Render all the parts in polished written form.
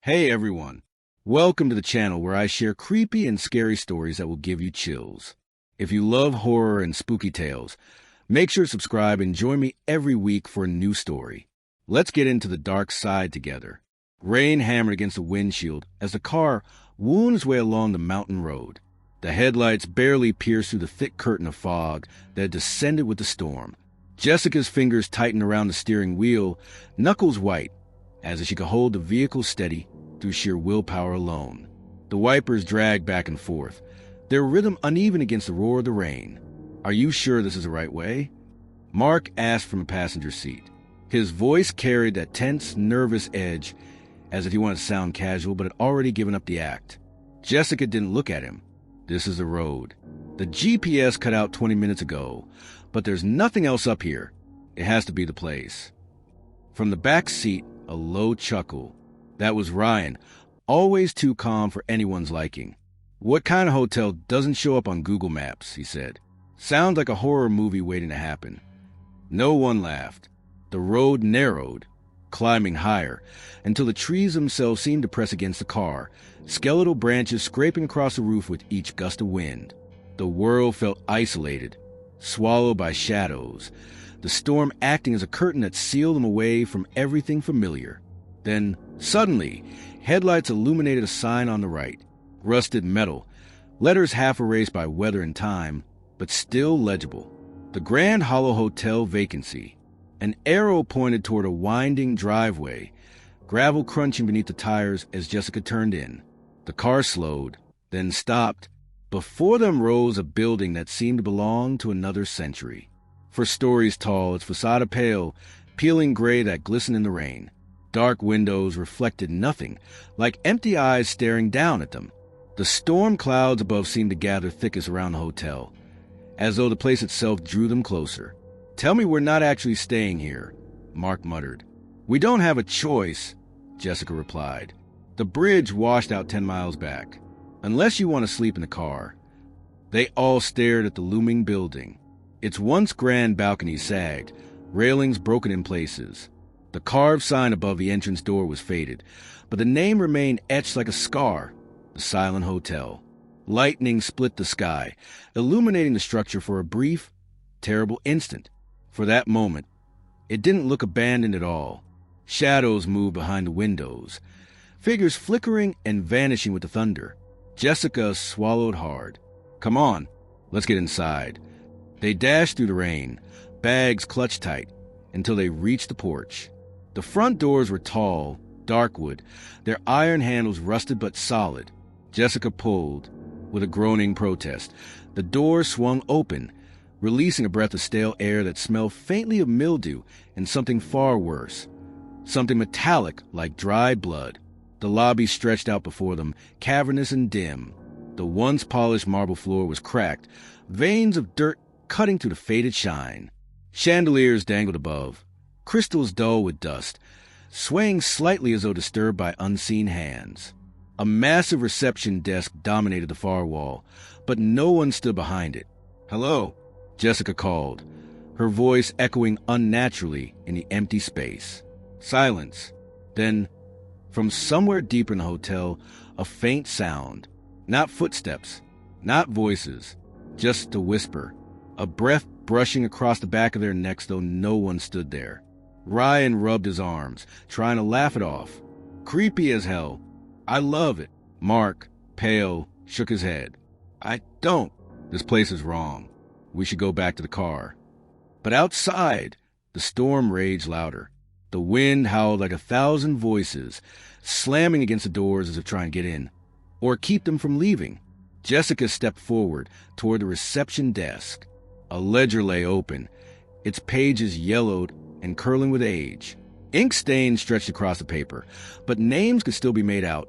Hey everyone, welcome to the channel where I share creepy and scary stories that will give you chills. If you love horror and spooky tales, make sure to subscribe and join me every week for a new story. Let's get into the dark side together. Rain hammered against the windshield as the car wound its way along the mountain road. The headlights barely pierced through the thick curtain of fog that had descended with the storm. Jessica's fingers tightened around the steering wheel, knuckles white, as if she could hold the vehicle steady through sheer willpower alone. The wipers dragged back and forth, their rhythm uneven against the roar of the rain. "Are you sure this is the right way?" Mark asked from a passenger seat. His voice carried that tense, nervous edge, as if he wanted to sound casual but had already given up the act. Jessica didn't look at him. "This is the road. The GPS cut out 20 minutes ago, but there's nothing else up here. It has to be the place." From the back seat, a low chuckle. That was Ryan, always too calm for anyone's liking. "What kind of hotel doesn't show up on Google Maps?" he said. "Sounds like a horror movie waiting to happen." No one laughed. The road narrowed, climbing higher, until the trees themselves seemed to press against the car, skeletal branches scraping across the roof with each gust of wind. The world felt isolated, swallowed by shadows, the storm acting as a curtain that sealed them away from everything familiar. Then, suddenly, headlights illuminated a sign on the right. Rusted metal, letters half erased by weather and time, but still legible. "The Grand Hollow Hotel Vacancy." An arrow pointed toward a winding driveway, gravel crunching beneath the tires as Jessica turned in. The car slowed, then stopped. Before them rose a building that seemed to belong to another century. 4 stories tall, its facade pale, peeling gray that glistened in the rain. Dark windows reflected nothing, like empty eyes staring down at them. The storm clouds above seemed to gather thickest around the hotel, as though the place itself drew them closer. "Tell me we're not actually staying here," Mark muttered. "We don't have a choice," Jessica replied. "The bridge washed out 10 miles back. Unless you want to sleep in the car." They all stared at the looming building. Its once grand balcony sagged, railings broken in places. The carved sign above the entrance door was faded, but the name remained etched like a scar: the Silent Hotel. Lightning split the sky, illuminating the structure for a brief, terrible instant. For that moment, it didn't look abandoned at all. Shadows moved behind the windows, figures flickering and vanishing with the thunder. Jessica swallowed hard. "Come on, let's get inside." They dashed through the rain, bags clutched tight, until they reached the porch. The front doors were tall, dark wood, their iron handles rusted but solid. Jessica pulled, with a groaning protest. The door swung open, releasing a breath of stale air that smelled faintly of mildew and something far worse. Something metallic like dried blood. The lobby stretched out before them, cavernous and dim. The once polished marble floor was cracked, veins of dirt cutting through the faded shine. Chandeliers dangled above, crystals dull with dust, swaying slightly as though disturbed by unseen hands. A massive reception desk dominated the far wall, but no one stood behind it. "Hello," Jessica called, her voice echoing unnaturally in the empty space. Silence. Then, from somewhere deeper in the hotel, a faint sound. Not footsteps, not voices, just a whisper, a breath brushing across the back of their necks, though no one stood there. Ryan rubbed his arms, trying to laugh it off. "Creepy as hell. I love it." Mark, pale, shook his head. "I don't. This place is wrong. We should go back to the car." But outside, the storm raged louder. The wind howled like 1,000 voices, slamming against the doors as if trying to get in, or keep them from leaving. Jessica stepped forward toward the reception desk. A ledger lay open, its pages yellowed and curling with age. Ink stains stretched across the paper, but names could still be made out,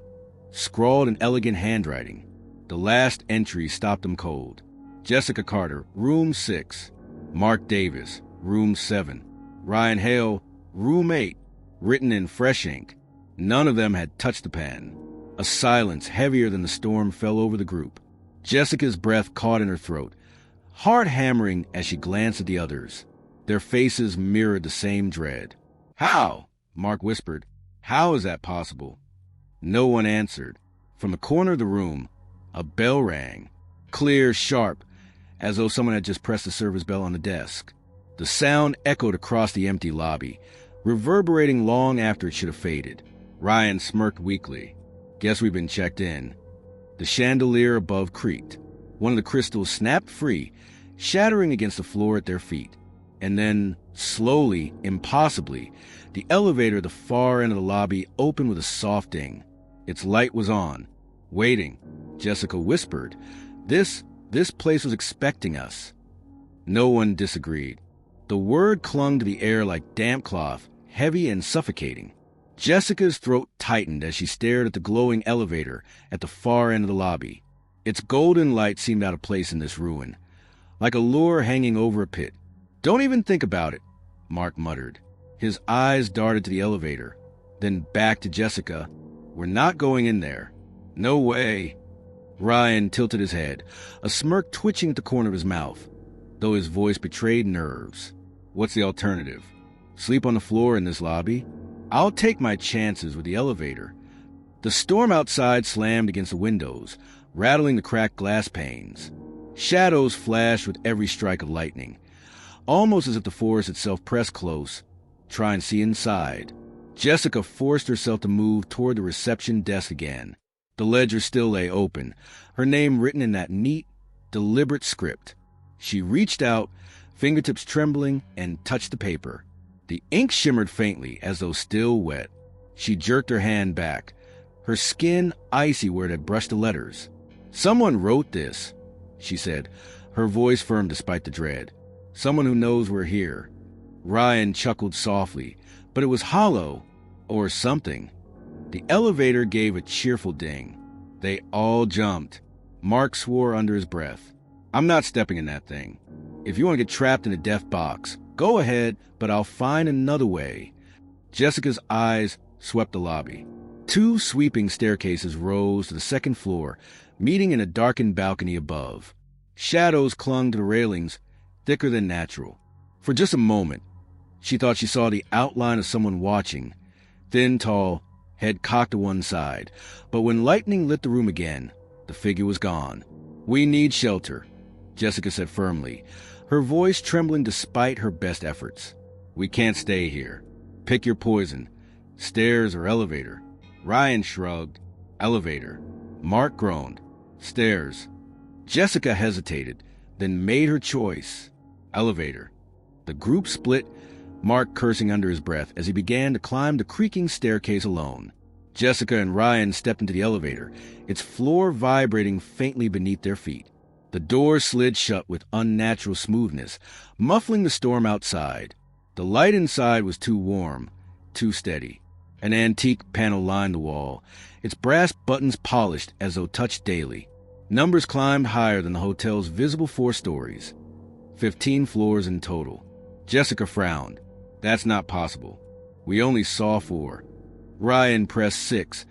scrawled in elegant handwriting. The last entry stopped them cold. Jessica Carter, Room 6. Mark Davis, Room 7. Ryan Hale, Room 8. Written in fresh ink. None of them had touched the pen. A silence heavier than the storm fell over the group. Jessica's breath caught in her throat, heart hammering as she glanced at the others. Their faces mirrored the same dread. "How?" Mark whispered. "How is that possible?" No one answered. From the corner of the room, a bell rang. Clear, sharp, as though someone had just pressed the service bell on the desk. The sound echoed across the empty lobby, reverberating long after it should have faded. Ryan smirked weakly. Guess we've been checked in. The chandelier above creaked. One of the crystals snapped free, shattering against the floor at their feet. And then, slowly, impossibly, the elevator at the far end of the lobby opened with a soft ding. Its light was on. Waiting. Jessica whispered, This place was expecting us." No one disagreed. The word clung to the air like damp cloth, heavy and suffocating. Jessica's throat tightened as she stared at the glowing elevator at the far end of the lobby. Its golden light seemed out of place in this ruin, like a lure hanging over a pit. "Don't even think about it," Mark muttered. His eyes darted to the elevator, then back to Jessica. "We're not going in there." "No way." Ryan tilted his head, a smirk twitching at the corner of his mouth, though his voice betrayed nerves. "What's the alternative? Sleep on the floor in this lobby? I'll take my chances with the elevator." The storm outside slammed against the windows, rattling the cracked glass panes. Shadows flashed with every strike of lightning, almost as if the forest itself pressed close, trying to see inside. Jessica forced herself to move toward the reception desk again. The ledger still lay open, her name written in that neat, deliberate script. She reached out, fingertips trembling, and touched the paper. The ink shimmered faintly, as though still wet. She jerked her hand back, her skin icy where it had brushed the letters. "Someone wrote this," she said, her voice firm despite the dread. "Someone who knows we're here." Ryan chuckled softly, but it was hollow, or something. The elevator gave a cheerful ding. They all jumped. Mark swore under his breath. "I'm not stepping in that thing. If you want to get trapped in a death box, go ahead, but I'll find another way." Jessica's eyes swept the lobby. 2 sweeping staircases rose to the second floor, meeting in a darkened balcony above. Shadows clung to the railings, thicker than natural. For just a moment, she thought she saw the outline of someone watching, thin, tall, head cocked to one side. But when lightning lit the room again, the figure was gone. "We need shelter," Jessica said firmly, her voice trembling despite her best efforts. "We can't stay here. Pick your poison. Stairs or elevator." Ryan shrugged. "Elevator." Mark groaned. "Stairs." Jessica hesitated, then made her choice. Elevator. The group split, Mark cursing under his breath as he began to climb the creaking staircase alone. Jessica and Ryan stepped into the elevator, its floor vibrating faintly beneath their feet. The door slid shut with unnatural smoothness, muffling the storm outside. The light inside was too warm, too steady. An antique panel lined the wall, its brass buttons polished as though touched daily. Numbers climbed higher than the hotel's visible 4 stories. 15 floors in total. Jessica frowned. "That's not possible. We only saw 4. Ryan pressed 6,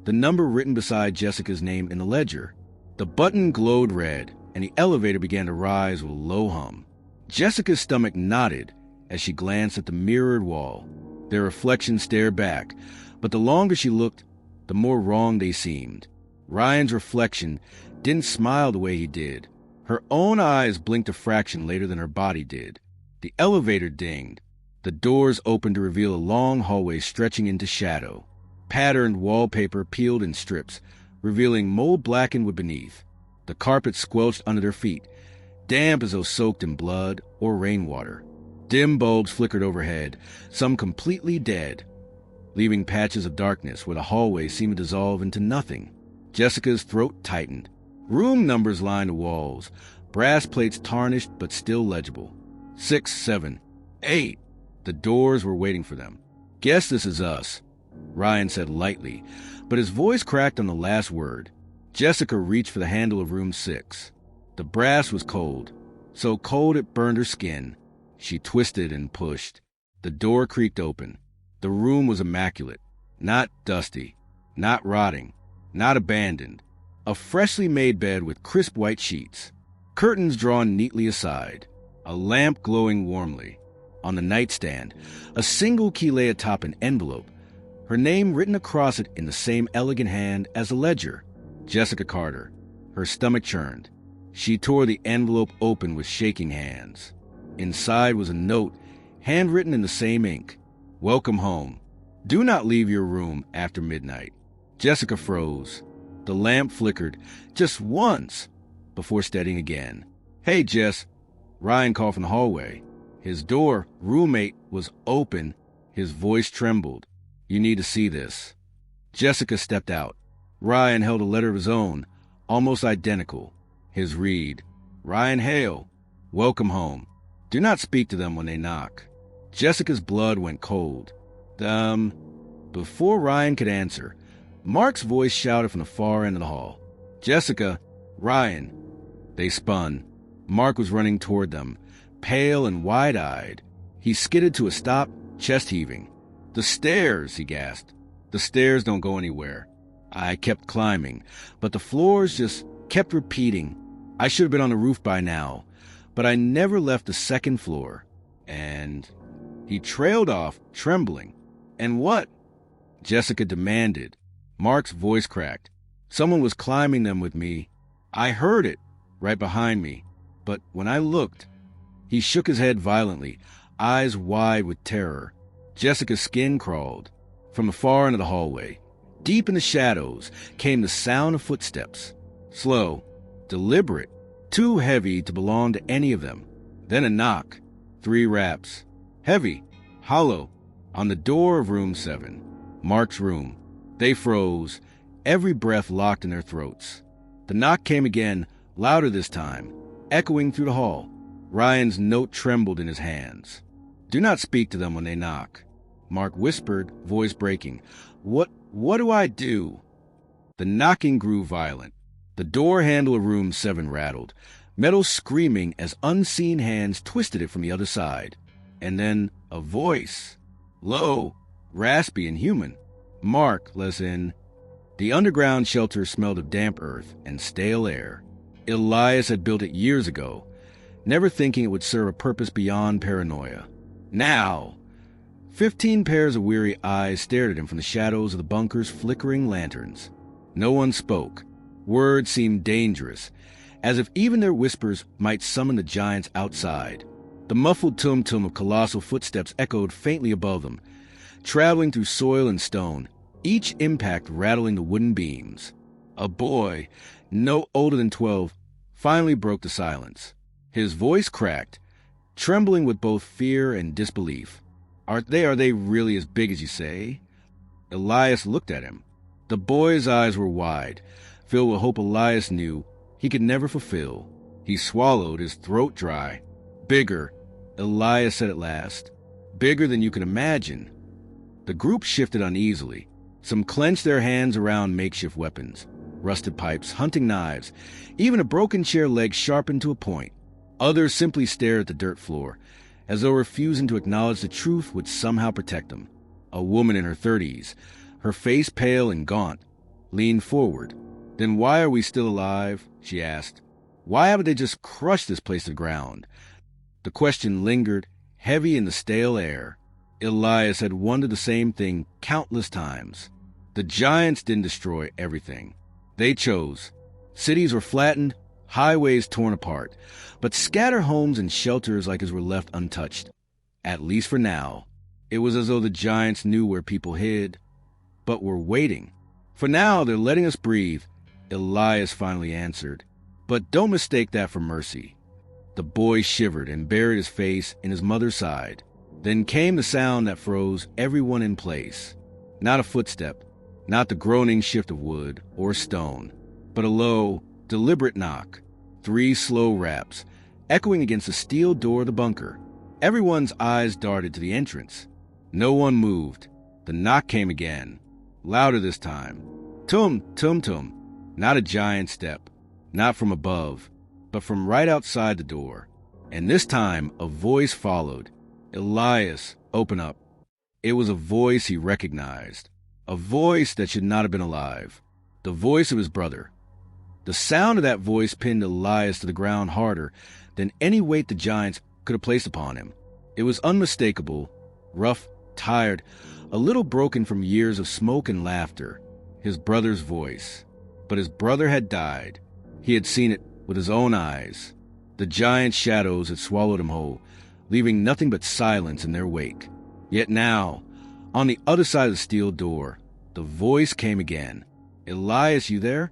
the number written beside Jessica's name in the ledger. The button glowed red, and the elevator began to rise with a low hum. Jessica's stomach knotted as she glanced at the mirrored wall. Their reflection stared back, but the longer she looked, the more wrong they seemed. Ryan's reflection didn't smile the way he did. Her own eyes blinked a fraction later than her body did. The elevator dinged. The doors opened to reveal a long hallway stretching into shadow. Patterned wallpaper peeled in strips, revealing mold blackened wood beneath. The carpet squelched under their feet, damp as though soaked in blood or rainwater. Dim bulbs flickered overhead, some completely dead, leaving patches of darkness where the hallway seemed to dissolve into nothing. Jessica's throat tightened. Room numbers lined the walls, brass plates tarnished but still legible. 6, 7, 8. The doors were waiting for them. "Guess this is us," Ryan said lightly, but his voice cracked on the last word. Jessica reached for the handle of room 6. The brass was cold, so cold it burned her skin. She twisted and pushed. The door creaked open. The room was immaculate, not dusty, not rotting, not abandoned. A freshly made bed with crisp white sheets, curtains drawn neatly aside, a lamp glowing warmly. On the nightstand, a single key lay atop an envelope, her name written across it in the same elegant hand as the ledger. Jessica Carter. Her stomach churned. She tore the envelope open with shaking hands. Inside was a note, handwritten in the same ink. Welcome home. Do not leave your room after midnight. Jessica froze. The lamp flickered just once before steadying again. Hey, Jess. Ryan called from the hallway. His door, roommate, was open. His voice trembled. You need to see this. Jessica stepped out. Ryan held a letter of his own, almost identical. His read, Ryan Hale, welcome home. Do not speak to them when they knock. Jessica's blood went cold. Before Ryan could answer, Mark's voice shouted from the far end of the hall. Jessica, Ryan. They spun. Mark was running toward them, pale and wide-eyed. He skidded to a stop, chest heaving. The stairs, he gasped. The stairs don't go anywhere. I kept climbing, but the floors just kept repeating. I should have been on the roof by now, but I never left the second floor. And he trailed off, trembling. And what? Jessica demanded. Mark's voice cracked. Someone was climbing them with me. I heard it, right behind me. But when I looked, he shook his head violently, eyes wide with terror. Jessica's skin crawled. From the far end of the hallway, deep in the shadows, came the sound of footsteps. Slow, deliberate, too heavy to belong to any of them. Then a knock. 3 raps. Heavy, hollow, on the door of room 7. Mark's room. They froze, every breath locked in their throats. The knock came again, louder this time, echoing through the hall. Ryan's note trembled in his hands. Do not speak to them when they knock. Mark whispered, voice breaking. What do I do? The knocking grew violent. The door handle of room 7 rattled, metal screaming as unseen hands twisted it from the other side. And then a voice. Low, raspy and human. Mark, let us in. The underground shelter smelled of damp earth and stale air. Elias had built it years ago, never thinking it would serve a purpose beyond paranoia. Now! 15 pairs of weary eyes stared at him from the shadows of the bunker's flickering lanterns. No one spoke. Words seemed dangerous, as if even their whispers might summon the giants outside. The muffled tum-tum of colossal footsteps echoed faintly above them, traveling through soil and stone, each impact rattling the wooden beams. A boy, no older than 12, finally broke the silence. His voice cracked, trembling with both fear and disbelief. Are they really as big as you say? Elias looked at him. The boy's eyes were wide, filled with hope Elias knew he could never fulfill. He swallowed, his throat dry. Bigger, Elias said at last. Bigger than you could imagine. The group shifted uneasily. Some clenched their hands around makeshift weapons, rusted pipes, hunting knives, even a broken chair leg sharpened to a point. Others simply stared at the dirt floor, as though refusing to acknowledge the truth would somehow protect them. A woman in her 30s, her face pale and gaunt, leaned forward. Then why are we still alive? She asked. Why haven't they just crushed this place to the ground? The question lingered, heavy in the stale air. Elias had wondered the same thing countless times. The giants didn't destroy everything. They chose. Cities were flattened, highways torn apart, but scattered homes and shelters like his were left untouched. At least for now. It was as though the giants knew where people hid, but were waiting. For now, they're letting us breathe, Elias finally answered. But don't mistake that for mercy. The boy shivered and buried his face in his mother's side. Then came the sound that froze everyone in place. Not a footstep, not the groaning shift of wood or stone, but a low, deliberate knock. 3 slow raps, echoing against the steel door of the bunker. Everyone's eyes darted to the entrance. No one moved. The knock came again, louder this time. Tum, tum, tum. Not a giant step, not from above, but from right outside the door. And this time, a voice followed. Elias, open up. It was a voice he recognized. A voice that should not have been alive. The voice of his brother. The sound of that voice pinned Elias to the ground harder than any weight the giants could have placed upon him. It was unmistakable, rough, tired, a little broken from years of smoke and laughter. His brother's voice. But his brother had died. He had seen it with his own eyes. The giant shadows had swallowed him whole, leaving nothing but silence in their wake. Yet now, on the other side of the steel door, the voice came again. "Elias, you there?"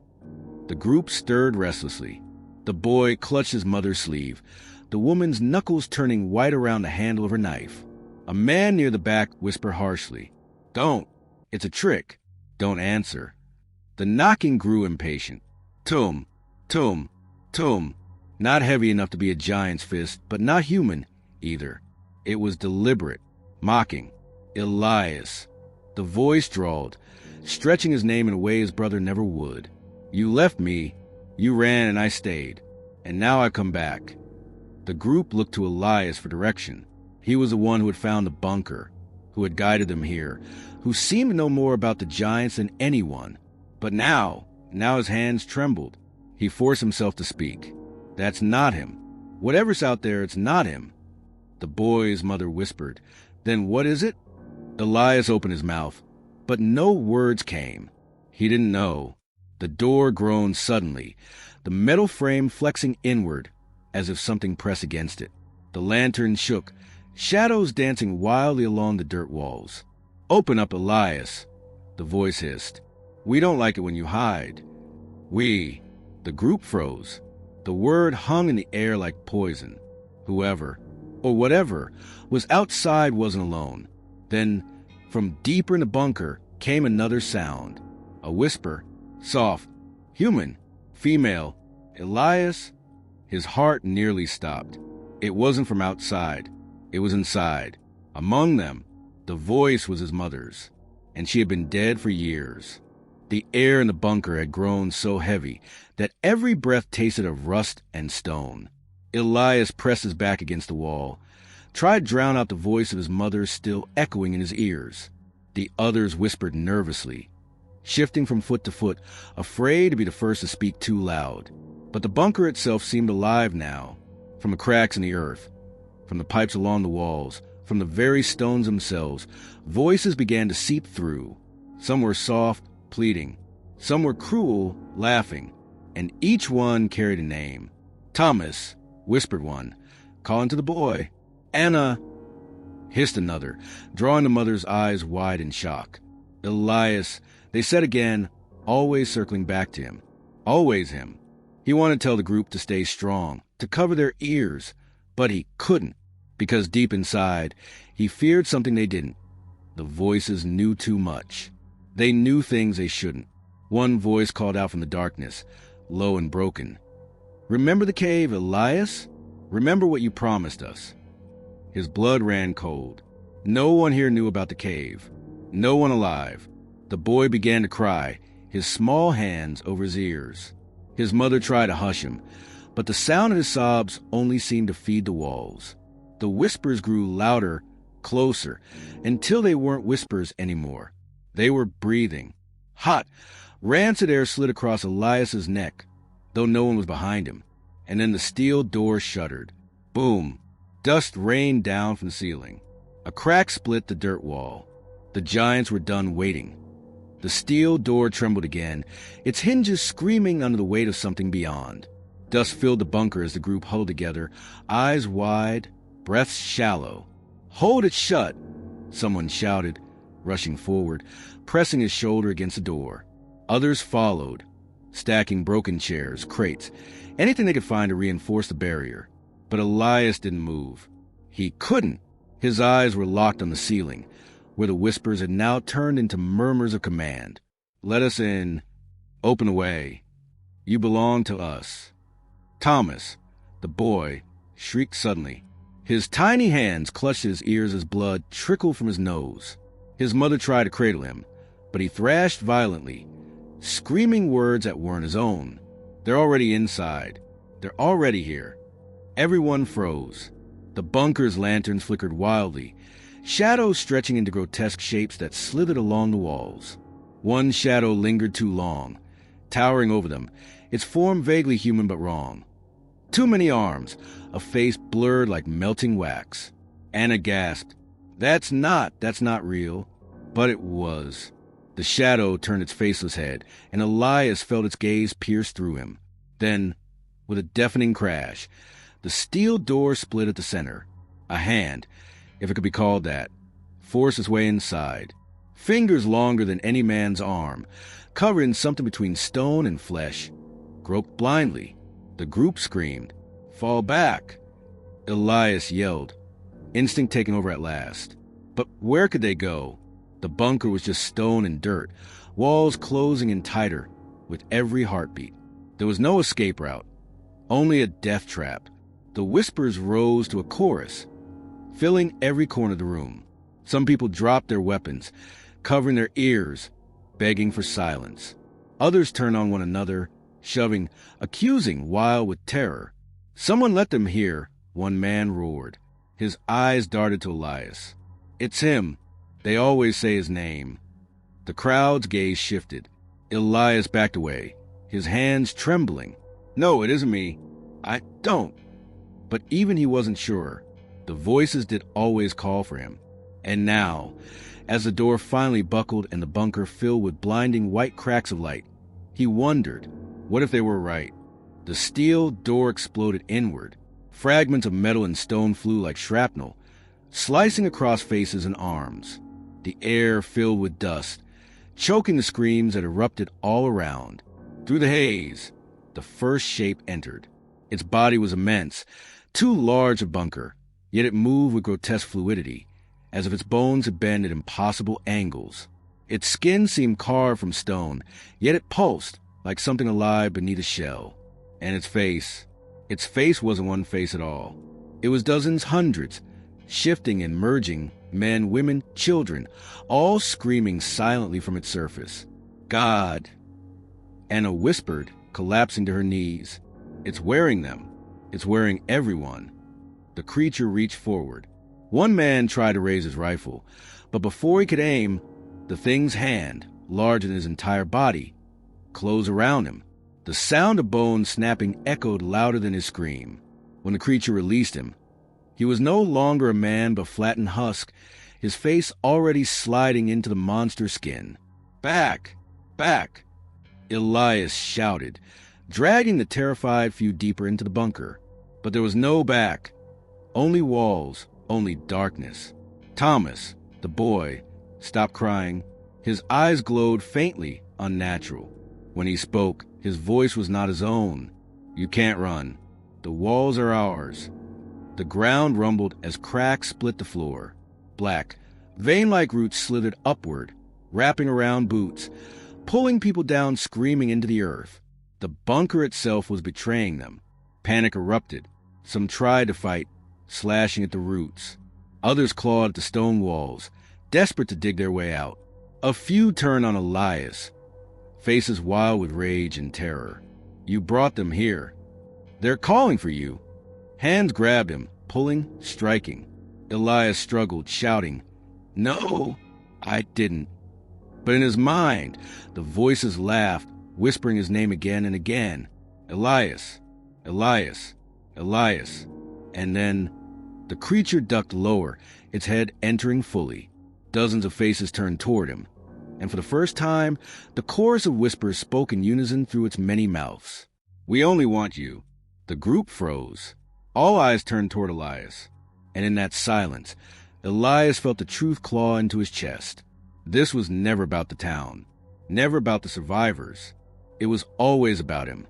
The group stirred restlessly. The boy clutched his mother's sleeve, the woman's knuckles turning white around the handle of her knife. A man near the back whispered harshly, "Don't. It's a trick. Don't answer." The knocking grew impatient. Tum, tum, tum. Not heavy enough to be a giant's fist, but not human either. It was deliberate, mocking. "Elias." The voice drawled, stretching his name in a way his brother never would. "You left me. You ran and I stayed. And now I come back." The group looked to Elias for direction. He was the one who had found the bunker, who had guided them here, who seemed to know more about the giants than anyone. But now his hands trembled. He forced himself to speak. "That's not him. Whatever's out there, it's not him." The boy's mother whispered, "Then what is it?" Elias opened his mouth, but no words came. He didn't know. The door groaned suddenly, the metal frame flexing inward as if something pressed against it. The lantern shook, shadows dancing wildly along the dirt walls. "Open up, Elias," the voice hissed. "We don't like it when you hide." "We." The group froze. The word hung in the air like poison. Whoever, or whatever, was outside wasn't alone. Then, from deeper in the bunker, came another sound. A whisper, soft, human, female. "Elias?" His heart nearly stopped. It wasn't from outside. It was inside. Among them, the voice was his mother's, and she had been dead for years. The air in the bunker had grown so heavy that every breath tasted of rust and stone. Elias pressed his back against the wall, tried to drown out the voice of his mother still echoing in his ears. The others whispered nervously, shifting from foot to foot, afraid to be the first to speak too loud. But the bunker itself seemed alive now, from the cracks in the earth, from the pipes along the walls, from the very stones themselves. Voices began to seep through. Some were soft, pleading. Some were cruel, laughing. And each one carried a name. "Thomas," whispered one, calling to the boy. "Anna," hissed another, drawing the mother's eyes wide in shock. "Elias," they said again, always circling back to him. Always him. He wanted to tell the group to stay strong, to cover their ears, but he couldn't, because deep inside, he feared something they didn't. The voices knew too much. They knew things they shouldn't. One voice called out from the darkness, low and broken. "Remember the cave, Elias? Remember what you promised us." His blood ran cold. No one here knew about the cave. No one alive. The boy began to cry, his small hands over his ears. His mother tried to hush him, but the sound of his sobs only seemed to feed the walls. The whispers grew louder, closer, until they weren't whispers anymore. They were breathing. Hot, rancid air slid across Elias's neck, though no one was behind him. And then the steel door shuddered. Boom! Dust rained down from the ceiling. A crack split the dirt wall. The giants were done waiting. The steel door trembled again, its hinges screaming under the weight of something beyond. Dust filled the bunker as the group huddled together, eyes wide, breaths shallow. "Hold it shut!" someone shouted, rushing forward, pressing his shoulder against the door. Others followed, stacking broken chairs, crates, anything they could find to reinforce the barrier. But Elias didn't move. He couldn't. His eyes were locked on the ceiling, where the whispers had now turned into murmurs of command. "Let us in. Open the way. You belong to us." Thomas, the boy, shrieked suddenly. His tiny hands clutched his ears as blood trickled from his nose. His mother tried to cradle him, but he thrashed violently, screaming words that weren't his own. "They're already inside. They're already here." Everyone froze. The bunker's lanterns flickered wildly, shadows stretching into grotesque shapes that slithered along the walls. One shadow lingered too long, towering over them, its form vaguely human but wrong. Too many arms, a face blurred like melting wax. Anna gasped, That's not real." But it was. The shadow turned its faceless head, and Elias felt its gaze pierce through him. Then, with a deafening crash, the steel door split at the center. A hand, if it could be called that, forced its way inside. Fingers longer than any man's arm, covered in something between stone and flesh, groped blindly. The group screamed, "Fall back!" Elias yelled, instinct taking over at last. But where could they go? The bunker was just stone and dirt, walls closing in tighter with every heartbeat. There was no escape route, only a death trap. The whispers rose to a chorus, filling every corner of the room. Some people dropped their weapons, covering their ears, begging for silence. Others turned on one another, shoving, accusing, wild with terror. "Someone let them hear," one man roared. His eyes darted to Elias. "It's him. They always say his name." The crowd's gaze shifted. Elias backed away, his hands trembling. "No, it isn't me. I don't." But even he wasn't sure. The voices did always call for him. And now, as the door finally buckled and the bunker filled with blinding white cracks of light, he wondered, what if they were right? The steel door exploded inward. Fragments of metal and stone flew like shrapnel, slicing across faces and arms. The air filled with dust, choking the screams that erupted all around. Through the haze, the first shape entered. Its body was immense, too large a bunker, yet it moved with grotesque fluidity, as if its bones had bent at impossible angles. Its skin seemed carved from stone, yet it pulsed like something alive beneath a shell. And its face wasn't one face at all. It was dozens, hundreds, shifting and merging, men, women, children, all screaming silently from its surface. "God!" Anna whispered, collapsing to her knees. "It's wearing them. It's wearing everyone." The creature reached forward. One man tried to raise his rifle, but before he could aim, the thing's hand, larger than his entire body, closed around him. The sound of bones snapping echoed louder than his scream. When the creature released him, he was no longer a man but flattened husk, his face already sliding into the monster's skin. "Back! Back!" Elias shouted, dragging the terrified few deeper into the bunker. But there was no back. Only walls, only darkness. Thomas, the boy, stopped crying. His eyes glowed faintly unnatural. When he spoke, his voice was not his own. "You can't run. The walls are ours." The ground rumbled as cracks split the floor. Black, vein-like roots slithered upward, wrapping around boots, pulling people down screaming into the earth. The bunker itself was betraying them. Panic erupted. Some tried to fight, slashing at the roots. Others clawed at the stone walls, desperate to dig their way out. A few turned on Elias, faces wild with rage and terror. "You brought them here. They're calling for you." Hands grabbed him, pulling, striking. Elias struggled, shouting, "No, I didn't." But in his mind, the voices laughed, whispering his name again and again. "Elias, Elias, Elias." And then the creature ducked lower, its head entering fully. Dozens of faces turned toward him, and for the first time, the chorus of whispers spoke in unison through its many mouths. "We only want you." The group froze. All eyes turned toward Elias, and in that silence, Elias felt the truth claw into his chest. This was never about the town, never about the survivors. It was always about him.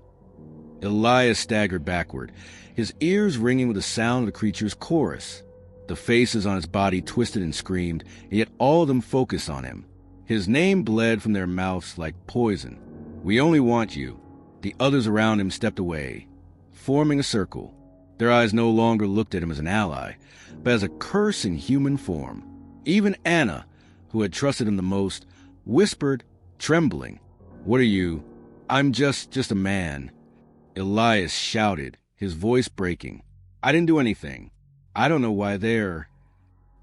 Elias staggered backward, his ears ringing with the sound of the creature's chorus. The faces on his body twisted and screamed, and yet all of them focused on him. His name bled from their mouths like poison. "We only want you." The others around him stepped away, forming a circle. Their eyes no longer looked at him as an ally, but as a curse in human form. Even Anna, who had trusted him the most, whispered, trembling, "What are you?" "I'm just a man." Elias shouted, his voice breaking. "I didn't do anything. I don't know why they're..."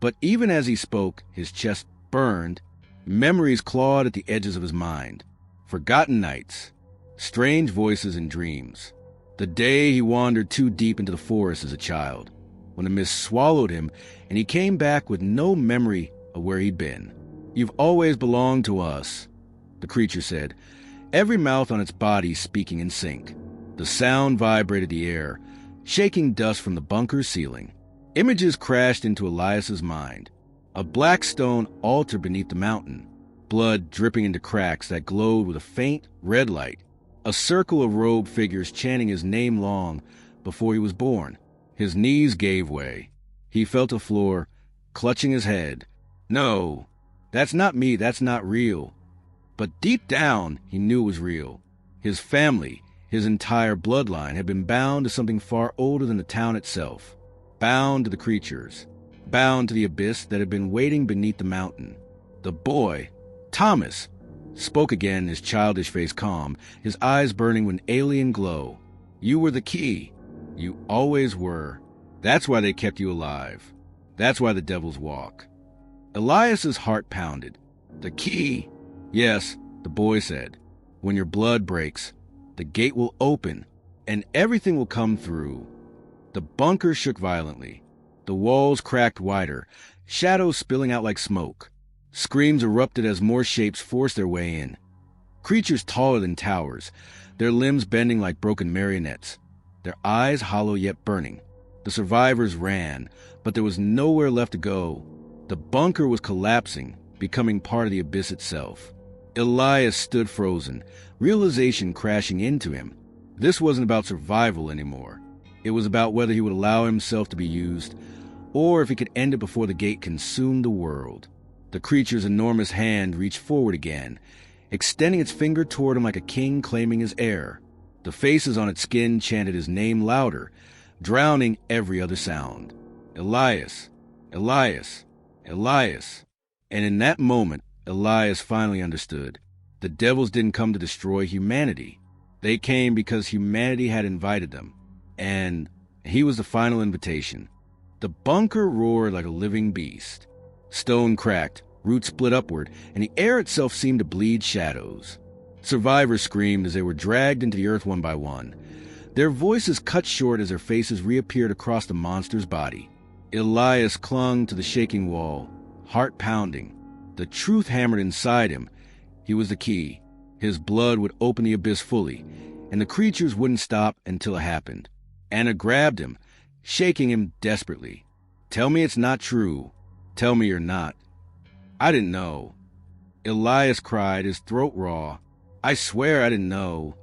But even as he spoke, his chest burned. Memories clawed at the edges of his mind. Forgotten nights, strange voices and dreams. The day he wandered too deep into the forest as a child, when the mist swallowed him and he came back with no memory of where he'd been. "You've always belonged to us," the creature said, every mouth on its body speaking in sync. The sound vibrated the air, shaking dust from the bunker's ceiling. Images crashed into Elias's mind. A black stone altar beneath the mountain, blood dripping into cracks that glowed with a faint red light. A circle of robed figures chanting his name long before he was born. His knees gave way. He fell to the floor, clutching his head. No, that's not me, that's not real. But deep down, he knew it was real. His family, his entire bloodline, had been bound to something far older than the town itself. Bound to the creatures. Bound to the abyss that had been waiting beneath the mountain. The boy, Thomas, spoke again, his childish face calm, his eyes burning with an alien glow. "You were the key. You always were. That's why they kept you alive. That's why the devils walk." Elias's heart pounded. "The key?" "Yes," the boy said. "When your blood breaks, the gate will open, and everything will come through." The bunker shook violently. The walls cracked wider, shadows spilling out like smoke. Screams erupted as more shapes forced their way in. Creatures taller than towers, their limbs bending like broken marionettes, their eyes hollow yet burning. The survivors ran, but there was nowhere left to go. The bunker was collapsing, becoming part of the abyss itself. Elias stood frozen, realization crashing into him. This wasn't about survival anymore. It was about whether he would allow himself to be used, or if he could end it before the gate consumed the world. The creature's enormous hand reached forward again, extending its finger toward him like a king claiming his heir. The faces on its skin chanted his name louder, drowning every other sound. "Elias, Elias, Elias." And in that moment, Elias finally understood. The devils didn't come to destroy humanity. They came because humanity had invited them. And he was the final invitation. The bunker roared like a living beast. Stone cracked, roots split upward, and the air itself seemed to bleed shadows. Survivors screamed as they were dragged into the earth one by one. Their voices cut short as their faces reappeared across the monster's body. Elias clung to the shaking wall, heart pounding. The truth hammered inside him. He was the key. His blood would open the abyss fully, and the creatures wouldn't stop until it happened. Anna grabbed him, shaking him desperately. "Tell me it's not true. Tell me you're not." "I didn't know." Elias cried, his throat raw. "I swear I didn't know."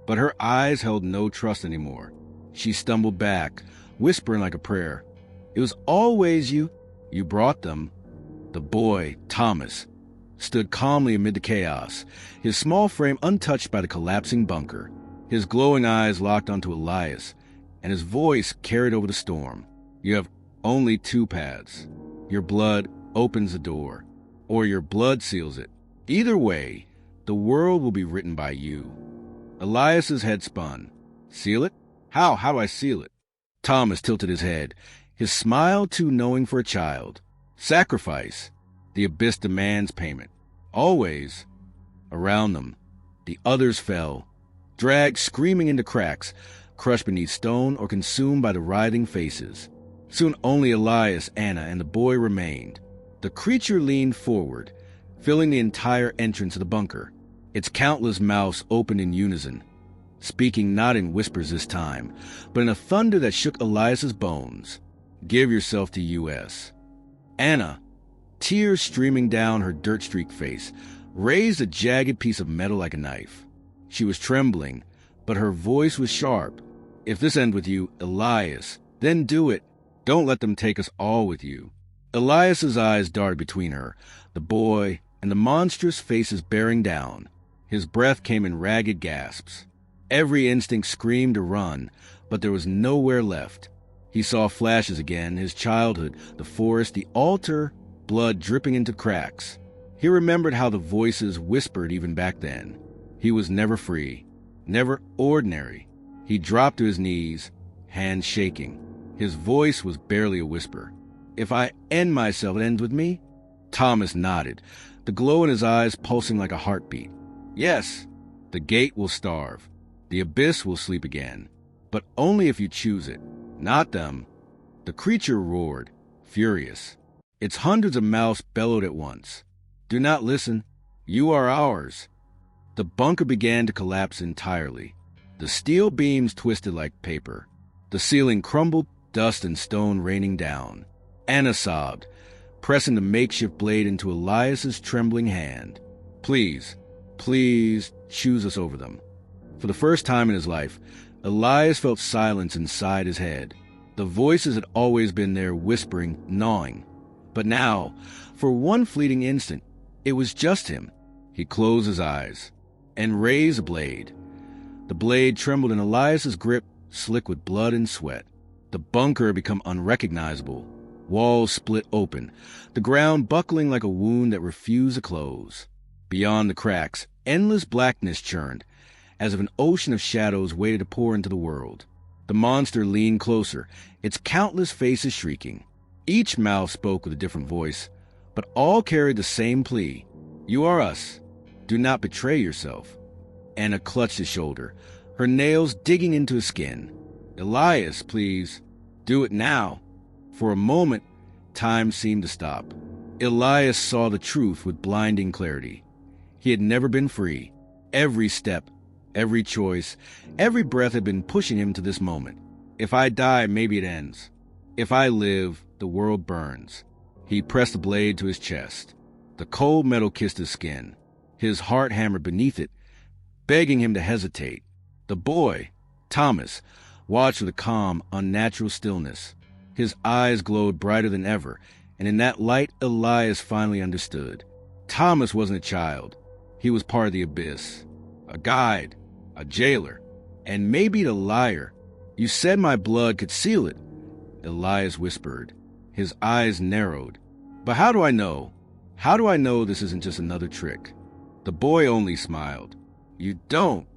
But her eyes held no trust anymore. She stumbled back, whispering like a prayer. "It was always you. You brought them." The boy, Thomas, stood calmly amid the chaos, his small frame untouched by the collapsing bunker. His glowing eyes locked onto Elias, and his voice carried over the storm. "You have only two paths. Your blood opens the door, or your blood seals it. Either way, the world will be written by you." Elias's head spun. "Seal it? How? How do I seal it?" Thomas tilted his head, his smile too knowing for a child. "Sacrifice. The abyss demands payment. Always." Around them, the others fell, dragged screaming into cracks, crushed beneath stone or consumed by the writhing faces. Soon only Elias, Anna, and the boy remained. The creature leaned forward, filling the entire entrance of the bunker. Its countless mouths opened in unison, speaking not in whispers this time, but in a thunder that shook Elias's bones. "Give yourself to US." Anna, tears streaming down her dirt-streaked face, raised a jagged piece of metal like a knife. She was trembling, but her voice was sharp. "If this ends with you, Elias, then do it. Don't let them take us all with you." Elias's eyes darted between her, the boy, and the monstrous faces bearing down. His breath came in ragged gasps. Every instinct screamed to run, but there was nowhere left. He saw flashes again, his childhood, the forest, the altar, blood dripping into cracks. He remembered how the voices whispered even back then. He was never free, never ordinary. He dropped to his knees, hands shaking. His voice was barely a whisper. "If I end myself, it ends with me?" Thomas nodded, the glow in his eyes pulsing like a heartbeat. "Yes, the gate will starve. The abyss will sleep again. But only if you choose it, not them." The creature roared, furious. Its hundreds of mouths bellowed at once. Do not listen. You are ours. The bunker began to collapse entirely. The steel beams twisted like paper. The ceiling crumbled, dust and stone raining down. Anna sobbed, pressing the makeshift blade into Elias's trembling hand. Please, please, choose us over them. For the first time in his life, Elias felt silence inside his head. The voices had always been there, whispering, gnawing. But now, for one fleeting instant, it was just him. He closed his eyes and raised a blade. The blade trembled in Elias's grip, slick with blood and sweat. The bunker had become unrecognizable. Walls split open, the ground buckling like a wound that refused to close. Beyond the cracks, endless blackness churned, as if an ocean of shadows waited to pour into the world. The monster leaned closer, its countless faces shrieking. Each mouth spoke with a different voice, but all carried the same plea. You are us. Do not betray yourself. Anna clutched his shoulder, her nails digging into his skin. Elias, please. Do it now. For a moment, time seemed to stop. Elias saw the truth with blinding clarity. He had never been free. Every step, every choice, every breath had been pushing him to this moment. If I die, maybe it ends. If I live, the world burns. He pressed the blade to his chest. The cold metal kissed his skin. His heart hammered beneath it, begging him to hesitate. The boy, Thomas, watched with a calm, unnatural stillness. His eyes glowed brighter than ever, and in that light Elias finally understood. Thomas wasn't a child. He was part of the abyss. A guide, a jailer, and maybe the liar. You said my blood could seal it, Elias whispered. His eyes narrowed. But how do I know? How do I know this isn't just another trick? The boy only smiled. You don't.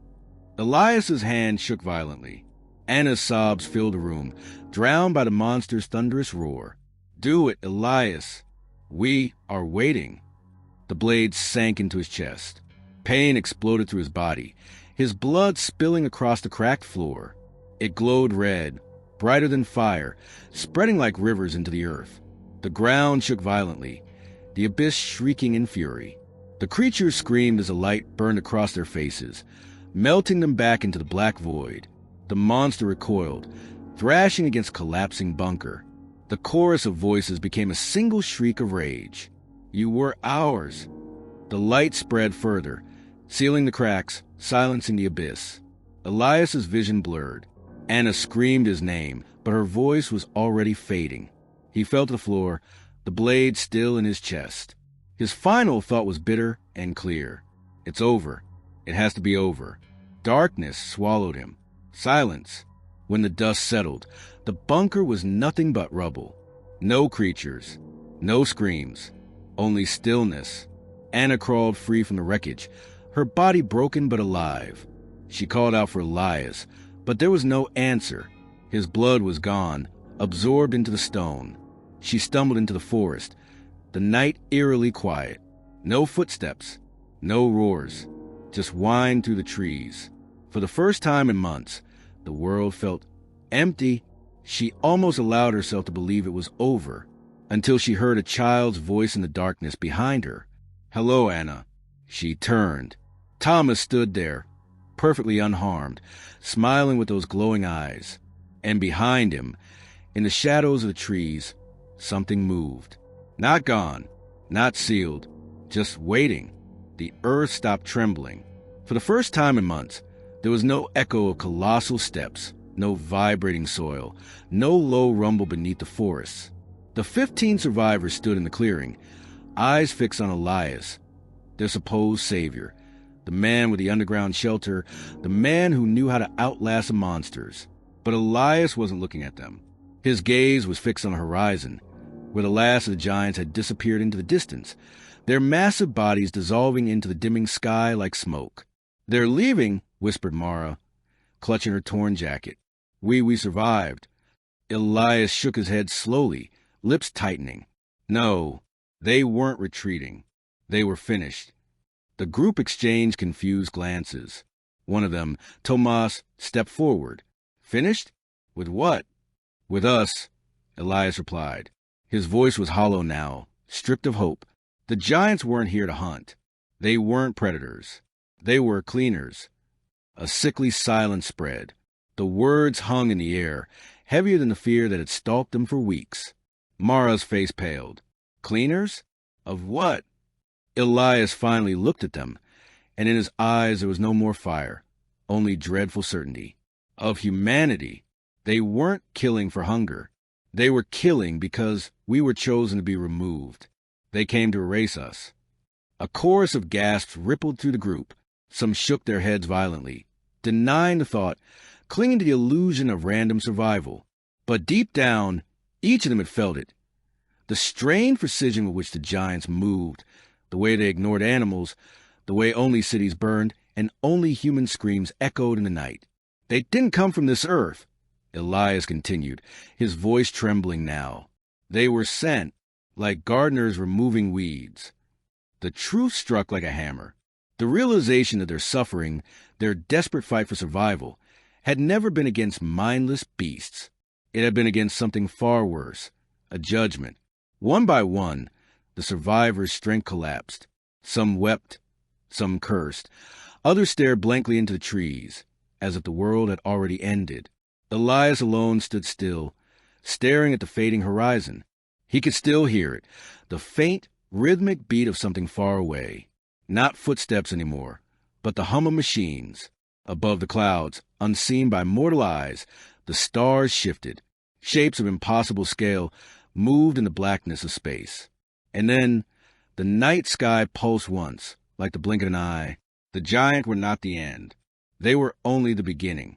Elias's hand shook violently. Anna's sobs filled the room, drowned by the monster's thunderous roar. Do it, Elias. We are waiting. The blade sank into his chest. Pain exploded through his body, his blood spilling across the cracked floor. It glowed red, brighter than fire, spreading like rivers into the earth. The ground shook violently, the abyss shrieking in fury. The creatures screamed as the light burned across their faces, melting them back into the black void. The monster recoiled, thrashing against collapsing bunker. The chorus of voices became a single shriek of rage. You were ours. The light spread further, sealing the cracks, silencing the abyss. Elias's vision blurred. Anna screamed his name, but her voice was already fading. He fell to the floor, the blade still in his chest. His final thought was bitter and clear. It's over. It has to be over. Darkness swallowed him. Silence. When the dust settled, the bunker was nothing but rubble. No creatures. No screams. Only stillness. Anna crawled free from the wreckage, her body broken but alive. She called out for Elias, but there was no answer. His blood was gone, absorbed into the stone. She stumbled into the forest, the night eerily quiet. No footsteps, no roars, just whined through the trees. For the first time in months, the world felt empty. She almost allowed herself to believe it was over, until she heard a child's voice in the darkness behind her. Hello, Anna. She turned. Thomas stood there, perfectly unharmed, smiling with those glowing eyes. And behind him, in the shadows of the trees, something moved. Not gone, not sealed, just waiting. The earth stopped trembling. For the first time in months, there was no echo of colossal steps, no vibrating soil, no low rumble beneath the forests. The 15 survivors stood in the clearing, eyes fixed on Elias, their supposed savior, the man with the underground shelter, the man who knew how to outlast the monsters. But Elias wasn't looking at them. His gaze was fixed on the horizon, where the last of the giants had disappeared into the distance, their massive bodies dissolving into the dimming sky like smoke. They're leaving, whispered Mara, clutching her torn jacket. We survived. Elias shook his head slowly, lips tightening. No, they weren't retreating. They were finished. The group exchanged confused glances. One of them, Tomas, stepped forward. Finished? With what? With us, Elias replied. His voice was hollow now, stripped of hope. The giants weren't here to hunt. They weren't predators. They were cleaners. A sickly silence spread. The words hung in the air, heavier than the fear that had stalked them for weeks. Mara's face paled. Cleaners? Of what? Elias finally looked at them, and in his eyes there was no more fire, only dreadful certainty. Of humanity. They weren't killing for hunger. They were killing because we were chosen to be removed. They came to erase us. A chorus of gasps rippled through the group. Some shook their heads violently, denying the thought, clinging to the illusion of random survival. But deep down, each of them had felt it. The strained precision with which the giants moved, the way they ignored animals, the way only cities burned, and only human screams echoed in the night. They didn't come from this earth, Elias continued, his voice trembling now. They were sent, like gardeners removing weeds. The truth struck like a hammer. The realization that their suffering, their desperate fight for survival, had never been against mindless beasts. It had been against something far worse, a judgment. One by one, the survivors' strength collapsed. Some wept, some cursed. Others stared blankly into the trees, as if the world had already ended. Elias alone stood still, staring at the fading horizon. He could still hear it, the faint, rhythmic beat of something far away. Not footsteps anymore, but the hum of machines. Above the clouds, unseen by mortal eyes, the stars shifted. Shapes of impossible scale moved in the blackness of space. And then, the night sky pulsed once, like the blink of an eye. The giants were not the end. They were only the beginning.